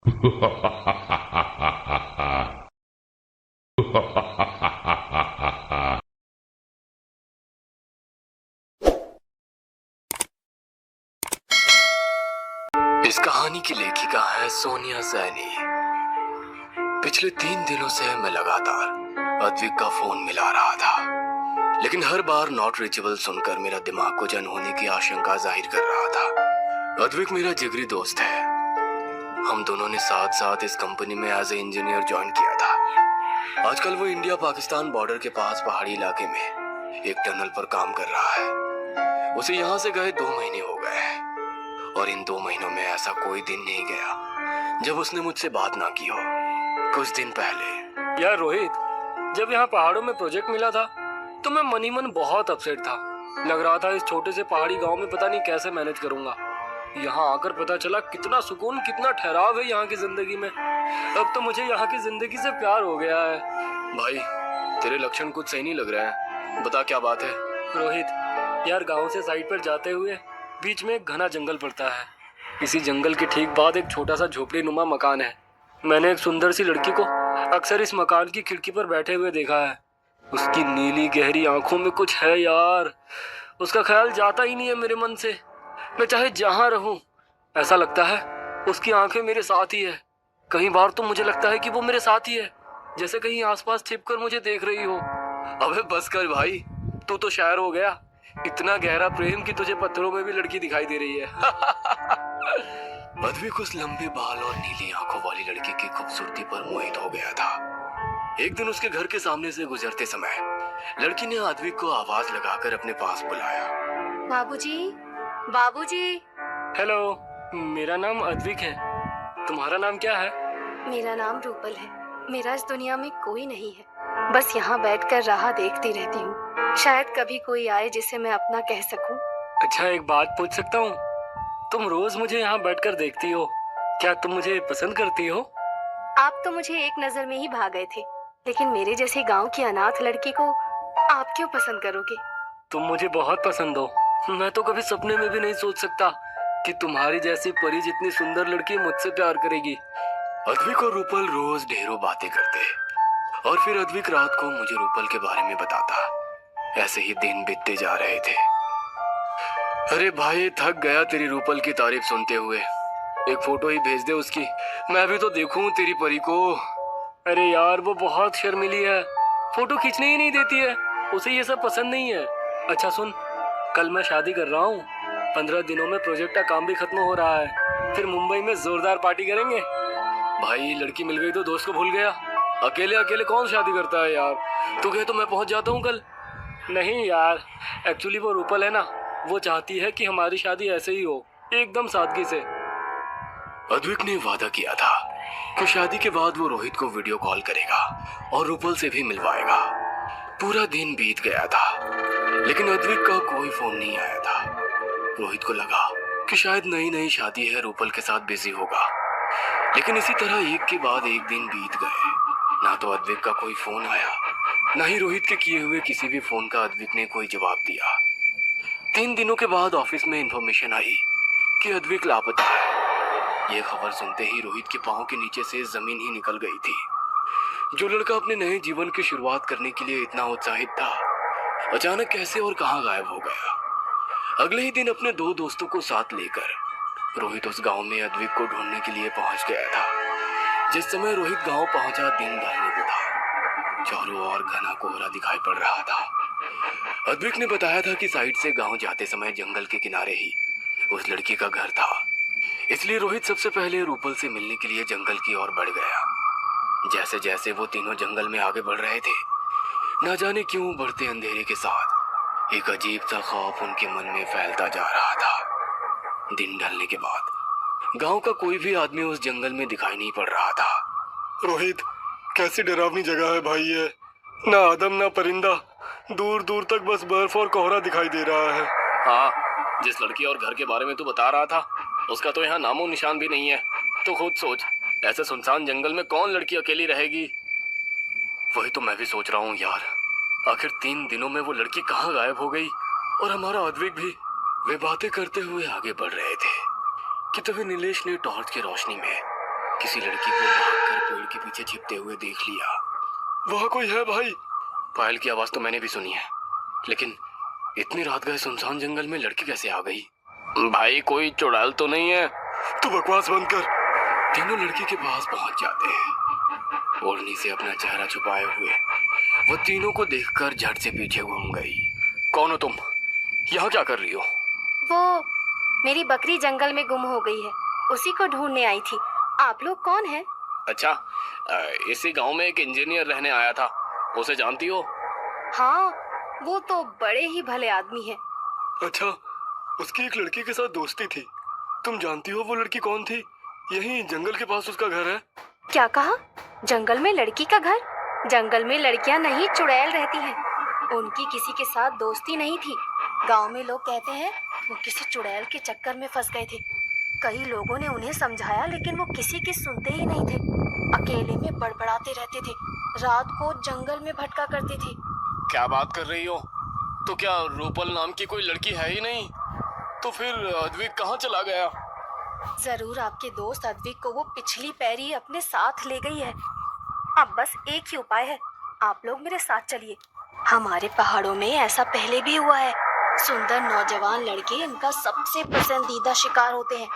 इस कहानी की लेखिका है सोनिया सैनी। पिछले 3 दिनों से मैं लगातार अद्विक का फोन मिला रहा था, लेकिन हर बार नॉट रीचेबल सुनकर मेरा दिमाग को जन होने की आशंका जाहिर कर रहा था। अद्विक मेरा जिगरी दोस्त है। हम दोनों ने साथ साथ इस कंपनी में एज ए इंजीनियर ज्वाइन किया था। आजकल वो इंडिया पाकिस्तान बॉर्डर के पास पहाड़ी इलाके में एक टनल पर काम कर रहा है। उसे यहाँ से गए 2 महीने हो गए हैं और इन 2 महीनों में ऐसा कोई दिन नहीं गया जब उसने मुझसे बात ना की हो। कुछ दिन पहले यार रोहित, जब यहाँ पहाड़ों में प्रोजेक्ट मिला था तो मैं मन ही मन बहुत अपसेट था। लग रहा था इस छोटे से पहाड़ी गांव में पता नहीं कैसे मैनेज करूंगा। यहाँ आकर पता चला कितना सुकून, कितना ठहराव है यहाँ की जिंदगी में। अब तो मुझे यहाँ की जिंदगी से प्यार हो गया है। भाई, तेरे लक्षण कुछ सही नहीं लग रहे हैं, बता क्या बात है। रोहित यार, गाँव से साइड पर जाते हुए बीच में एक घना जंगल पड़ता है। इसी जंगल के ठीक बाद एक छोटा सा झोपड़ी नुमा मकान है। मैंने एक सुंदर सी लड़की को अक्सर इस मकान की खिड़की पर बैठे हुए देखा है। उसकी नीली गहरी आंखों में कुछ है यार, उसका ख्याल जाता ही नहीं है मेरे मन से। मैं चाहे जहां रहूं ऐसा लगता है उसकी आंखें मेरे साथ ही है। कई बार तो मुझे लगता है कि वो मेरे साथ ही है, जैसे कहीं आसपास छिपकर मुझे देख रही हो। अबे बस कर भाई, तू तो शायर हो गया। इतना गहरा प्रेम कि तुझे पत्थरों में भी लड़की दिखाई दे रही है। अद्विक उस लंबे बाल और नीली आंखों वाली लड़की की खूबसूरती पर मोहित हो गया था। एक दिन उसके घर के सामने से गुजरते समय लड़की ने अद्विक को आवाज लगाकर अपने पास बुलाया। बाबूजी, बाबूजी। हेलो, मेरा नाम अद्विक है। तुम्हारा नाम क्या है? मेरा नाम रूपल है। मेरा इस दुनिया में कोई नहीं है, बस यहाँ बैठकर राह देखती रहती हूँ। शायद कभी कोई आए जिसे मैं अपना कह सकूं। अच्छा, एक बात पूछ सकता हूँ? तुम रोज मुझे यहाँ बैठकर देखती हो, क्या तुम मुझे पसंद करती हो? आप तो मुझे एक नजर में ही भा गए थे, लेकिन मेरे जैसी गांव की अनाथ लड़की को आप क्यों पसंद करोगे? तुम मुझे बहुत पसंद हो। मैं तो कभी सपने में भी नहीं सोच सकता कि तुम्हारी जैसी परी जितनी सुंदर लड़की मुझसे प्यार करेगी। अद्विक और रूपल रोज ढेरों बातें करते और फिर अद्विक रात को मुझे रूपल के बारे में बताता। ऐसे ही दिन बीतते जा रहे थे। अरे भाई, थक गया तेरी रूपल की तारीफ सुनते हुए। एक फोटो ही भेज दे उसकी, मैं भी तो देखूं तेरी परी को। अरे यार, वो बहुत शर्मीली है, फोटो खींचने ही नहीं देती है। उसे ये सब पसंद नहीं है। अच्छा सुन, कल मैं शादी कर रहा हूँ। 15 दिनों में प्रोजेक्ट का काम भी खत्म हो रहा है। फिर मुंबई में जोरदार पार्टी करेंगे। भाई, लड़की मिल गई तो दोस्त को भूल गया। अकेले अकेले कौन शादी करता है यार। तू कहे तो मैं पहुंच जाता हूँ कल। नहीं यार, एक्चुअली वो रूपल है ना, वो चाहती है कि हमारी शादी ऐसे ही हो, एकदम सादगी से। अद्विक ने वादा किया था कि शादी के बाद वो रोहित को वीडियो कॉल करेगा और रूपल से भी मिलवाएगा। पूरा दिन बीत गया था, लेकिन अद्विक का कोई फोन नहीं आया था। रोहित को लगा कि शायद नई नई शादी है, रूपल के साथ बिजी होगा। लेकिन इसी तरह एक के बाद एक दिन बीत गए। ना तो अद्विक का कोई फोन आया, ना ही रोहित के किए हुए किसी भी फोन का अद्विक ने कोई जवाब दिया। 3 दिनों के बाद ऑफिस में इंफॉर्मेशन आई कि अद्विक लापता है। ये खबर सुनते ही रोहित के पांव के नीचे से जमीन ही निकल गई थी। जो लड़का अपने नए जीवन की शुरुआत करने के लिए इतना उत्साहित था, अचानक कैसे और कहां गायब हो गया। अगले ही दिन अपने 2 दोस्तों को साथ लेकर रोहित उस गांव में अद्विक को ढूंढने के लिए पहुंच गया था। जिस समय रोहित गांव पहुंचा, दिन ढलने को था। चारों ओर घना कोहरा दिखाई पड़ रहा था। अद्विक ने बताया था कि साइड से गांव जाते समय जंगल के किनारे ही उस लड़की का घर था। इसलिए रोहित सबसे पहले रूपल से मिलने के लिए जंगल की ओर बढ़ गया। जैसे जैसे वो तीनों जंगल में आगे बढ़ रहे थे, ना जाने क्यों बढ़ते अंधेरे के साथ एक अजीब सा खौफ उनके मन में फैलता जा रहा था। दिन ढलने के बाद गांव का कोई भी आदमी उस जंगल में दिखाई नहीं पड़ रहा था। रोहित, कैसी डरावनी जगह है भाई ये। ना आदम ना परिंदा, दूर दूर तक बस बर्फ और कोहरा दिखाई दे रहा है। हाँ, जिस लड़की और घर के बारे में तू बता रहा था, उसका तो यहाँ नामो निशान भी नहीं है। तो खुद सोच, ऐसे सुनसान जंगल में कौन लड़की अकेली रहेगी। वही तो मैं भी सोच रहा हूँ यार। आखिर 3 दिनों में वो लड़की कहाँ गायब हो गई और हमारा अद्विक भी। वे बातें करते हुए आगे बढ़ रहे थे कि तभी नीलेश ने टॉर्च की रोशनी में किसी लड़की को भागकर पेड़ के पीछे छिपते हुए देख लिया। वहाँ कोई है भाई? पायल की आवाज तो मैंने भी सुनी है, लेकिन इतनी रात गए सुनसान जंगल में लड़की कैसे आ गई? भाई कोई चुड़ैल तो नहीं है? तू बकवास बंद कर। तीनों लड़की के पास पहुंच जाते हैं। ओढ़नी से अपना चेहरा छुपाए हुए वो तीनों को देखकर झट से पीछे घूम गई। कौन हो तुम? यहाँ क्या कर रही हो? वो मेरी बकरी जंगल में गुम हो गई है, उसी को ढूंढने आई थी। आप लोग कौन हैं? अच्छा, इसी गांव में एक इंजीनियर रहने आया था, उसे जानती हो? हाँ, वो तो बड़े ही भले आदमी हैं। अच्छा, उसकी एक लड़की के साथ दोस्ती थी। तुम जानती हो वो लड़की कौन थी? यहीं जंगल के पास उसका घर है। क्या कहा? जंगल में लड़की का घर? जंगल में लड़कियां नहीं, चुड़ैल रहती हैं। उनकी किसी के साथ दोस्ती नहीं थी। गांव में लोग कहते हैं वो किसी चुड़ैल के चक्कर में फंस गए थे। कई लोगों ने उन्हें समझाया, लेकिन वो किसी की सुनते ही नहीं थे। अकेले में बड़बड़ाते रहते थे, रात को जंगल में भटका करते थे। क्या बात कर रही हो? तो क्या रूपल नाम की कोई लड़की है ही नहीं? तो फिर अद्विक कहाँ चला गया? जरूर आपके दोस्त अद्विक को वो पिछली पैरी अपने साथ ले गई है। अब बस एक ही उपाय है, आप लोग मेरे साथ चलिए। हमारे पहाड़ों में ऐसा पहले भी हुआ है। सुंदर नौजवान लड़के इनका सबसे पसंदीदा शिकार होते हैं।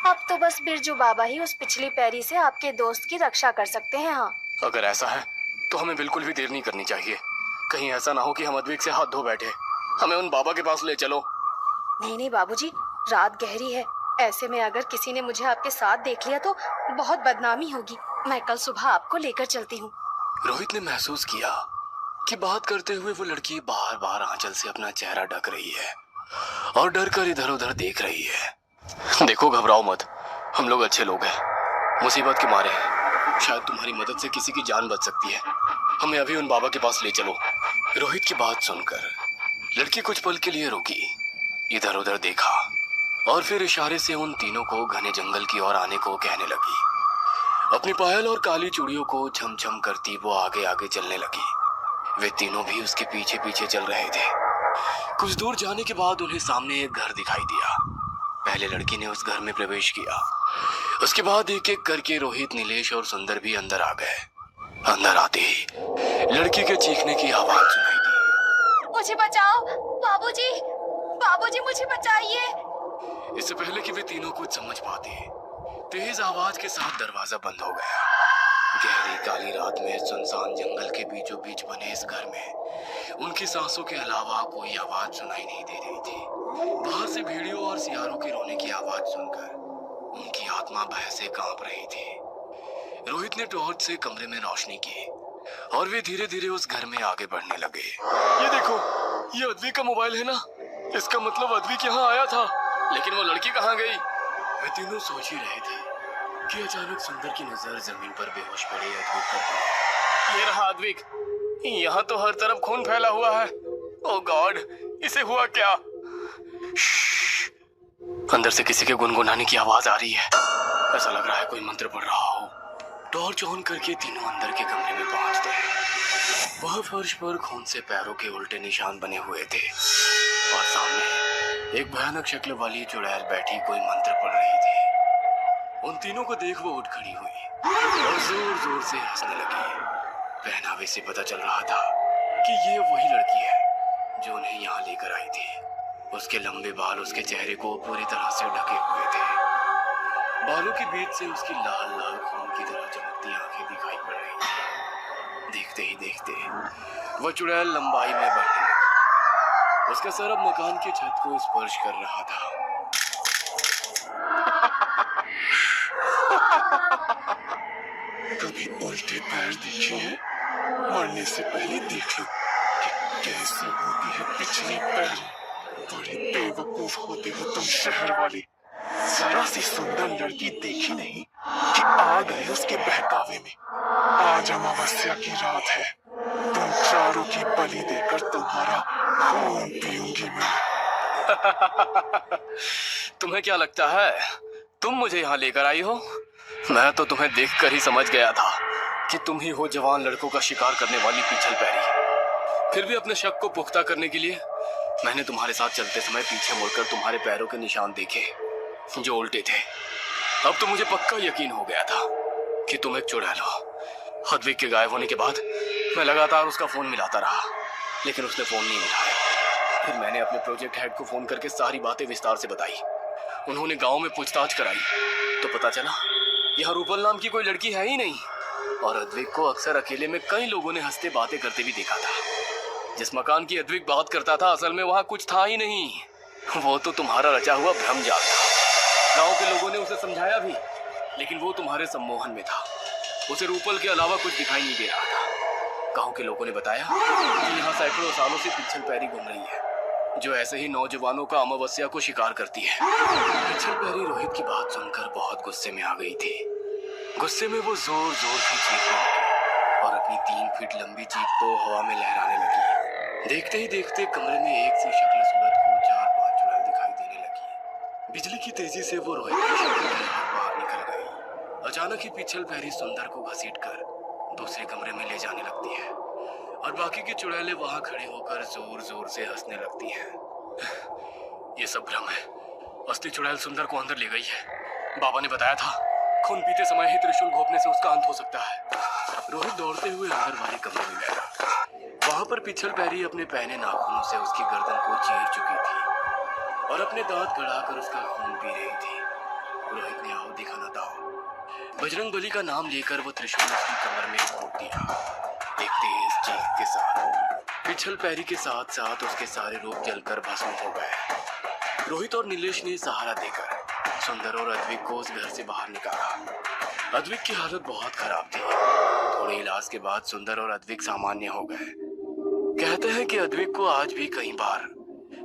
अब तो बस बिरजू बाबा ही उस पिछली पैरी से आपके दोस्त की रक्षा कर सकते हैं। हाँ, अगर ऐसा है तो हमें बिल्कुल भी देर नहीं करनी चाहिए। कहीं ऐसा ना हो कि हम अद्विक से हाथ धो बैठे। हमें उन बाबा के पास ले चलो। नहीं नहीं बाबूजी, रात गहरी है। ऐसे में अगर किसी ने मुझे आपके साथ देख लिया तो बहुत बदनामी होगी। मैं कल सुबह आपको लेकर चलती हूँ। रोहित ने महसूस किया कि बात करते हुए वो लड़की बार बार आंचल से अपना चेहरा ढक रही है और डर कर इधर उधर देख रही है। देखो, घबराओ मत, हम लोग अच्छे लोग हैं, मुसीबत के मारे हैं। शायद तुम्हारी मदद से किसी की जान बच सकती है। हमें अभी उन बाबा के पास ले चलो। रोहित की बात सुनकर लड़की कुछ पल के लिए रुकी, इधर उधर देखा और फिर इशारे से उन तीनों को घने जंगल की ओर आने को कहने लगी। अपनी पायल और काली चूड़ियों को छम छम करती वो आगे आगे चलने लगी। वे तीनों भी उसके पीछे पीछे चल रहे थे। कुछ दूर जाने के बाद उन्हें सामने एक घर दिखाई दिया। पहले लड़की ने उस घर में प्रवेश किया। उसके बाद एक एक करके रोहित, नीलेश और सुंदर भी अंदर आ गए। अंदर आते ही लड़की के चीखने की आवाज सुनाई दी। मुझे बचाओ बाबूजी, बाबूजी मुझे बचाइए। इससे पहले कि वे तीनों कुछ समझ पाते, तेज आवाज के साथ दरवाजा बंद हो गया। गहरी काली रात में सुनसान जंगल के बीचों बीच बने इस घर में उनकी सांसों के अलावा कोई आवाज सुनाई नहीं दे रही थी। बाहर से भेड़ियों और सियारों के रोने की आवाज सुनकर उनकी आत्मा भय से कांप रही थी। रोहित ने टॉर्च से कमरे में रोशनी की और वे धीरे धीरे उस घर में आगे बढ़ने लगे। ये देखो, ये अद्विक का मोबाइल है ना? इसका मतलब अद्विक यहाँ आया था, लेकिन वो लड़की कहाँ गई? वे तीनों सोच ही रहे थे कि अचानक सुंदर की नजर जमीन पर बेहोश पड़े अद्विक पर पड़ी। ये रहा अद्विक। यहाँ तो हर तरफ खून फैला हुआ है। ओह गॉड, इसे हुआ क्या? अंदर से किसी के गुनगुनाने की आवाज आ रही है। ऐसा लग रहा है कोई मंत्र पढ़ रहा हो। टॉर्च ऑन करके तीनों अंदर के कमरे में पहुंचते हैं। वह फर्श पर खून से पैरों के उल्टे निशान बने हुए थे और सामने एक भयानक शक्ल वाली चुड़ैल बैठी कोई मंत्र पढ़ रही थी। उन तीनों को देख वो उठ खड़ी हुई और जोर जोर से हंसने लगी। पहनावे से पता चल रहा था कि ये वही लड़की है जो उन्हें यहाँ लेकर आई थी। उसके लंबे बाल उसके चेहरे को पूरी तरह से ढके हुए थे। बालों के बीच से उसकी लाल लाल खून की तरह चमकती आंखें दिखाई पड़ रही थी। देखते ही देखते वह चुड़ैल लंबाई में बढ़ने लगी। उसका सर अब मकान की छत को स्पर्श कर रहा था। कभी उल्टे पैर देखे हैं? मरने से पहले देख लो कि कैसी होती है पिछली पैर। बड़े बेवकूफ होते हो तुम शहर वाले। जरा सी सुंदर लड़की देखी नहीं कि आ गए उसके बहकावे में। आज अमावस्या की रात है, तुम चारों की बलि देकर तुम्हारा खून पीऊंगी मैं। तुम्हें क्या लगता है तुम मुझे यहाँ लेकर आई हो? मैं तो तुम्हें देखकर ही समझ गया था कि तुम ही हो जवान लड़कों का शिकार करने वाली पिछल पैरी। फिर भी अपने शक को पुख्ता करने के लिए मैंने तुम्हारे साथ चलते समय पीछे मुड़कर तुम्हारे पैरों के निशान देखे जो उल्टे थे। अब तो मुझे पक्का यकीन हो गया था कि तुम एक चुड़ैल हो। अद्विक के गायब होने के बाद मैं लगातार उसका फोन मिलाता रहा, लेकिन उसने फोन नहीं उठाया। फिर मैंने अपने प्रोजेक्ट हेड को फोन करके सारी बातें विस्तार से बताई। उन्होंने गांव में पूछताछ कराई तो पता चला यहाँ रूपल नाम की कोई लड़की है ही नहीं, और अद्विक को अक्सर अकेले में कई लोगों ने हंसते बातें करते भी देखा था। जिस मकान की अद्विक बात करता था असल में वहाँ कुछ था ही नहीं, वो तो तुम्हारा रचा हुआ भ्रम जाल था। गांव के लोगों ने उसे समझाया भी, लेकिन वो तुम्हारे सम्मोहन में था। उसे रूपल के अलावा कुछ दिखाई नहीं दे रहा था। गांव के लोगों ने बताया कि यहाँ सैकड़ों सालों से पिछल पैरी घूम रही है, जो ऐसे ही नौजवानों का अमावस्या को शिकार करती है। पिछल पैरी रोहित की बात सुनकर बहुत गुस्से में आ गई थी। गुस्से में वो जोर जोर से चीखने लगी और अपनी 3 फीट लंबी जीभ को हवा में लहराने लगी। देखते ही देखते कमरे में एक सी शक्ल सूरत को 4-5 चुड़ैल दिखाई देने लगी। बिजली की तेजी से वो रोहित की शक्ल के बाहर निकल गई। अचानक ही पिछल पैरी सुंदर को घसीटकर दूसरे कमरे में ले जाने लगती है और बाकी की चुड़ैलें वहां खड़े होकर जोर जोर से हंसने लगती हैं। ये सब भ्रम है। असली चुड़ैल सुंदर को अंदर ले गई है। बाबा ने बताया था खून पीते समय ही त्रिशूल घोंपने से उसका अंत हो सकता है। रोहित दौड़ते हुए अंदर वाले कमरे में गया। वहां पर पिछल पैरी अपने पहने नाखूनों से उसकी गर्दन को चीर चुकी थी और अपने दांत गड़ाकर उसका खून पी रही थी। रोहित ने आओ दिखाना था बजरंग बली का नाम लेकर वो त्रिशूल उसकी कमर में घोंप दिया। एक तेज चीख के साथ पिछल पैरी के साथ साथ उसके सारे रूप जलकर भस्म हो गए। रोहित और नीलेश ने सहारा देकर सुंदर और अद्विक को उस घर से बाहर निकाला। अद्विक की हालत बहुत खराब थी। थोड़े इलाज के बाद सुंदर और अद्विक सामान्य हो गए। कहते हैं कि अद्विक को आज भी कई बार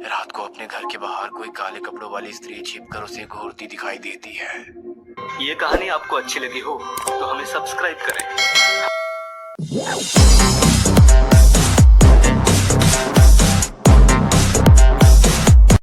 रात को अपने घर के बाहर कोई काले कपड़ों वाली स्त्री छिपकर उसे घूरती दिखाई देती है। ये कहानी आपको अच्छी लगी हो तो हमें सब्सक्राइब करें।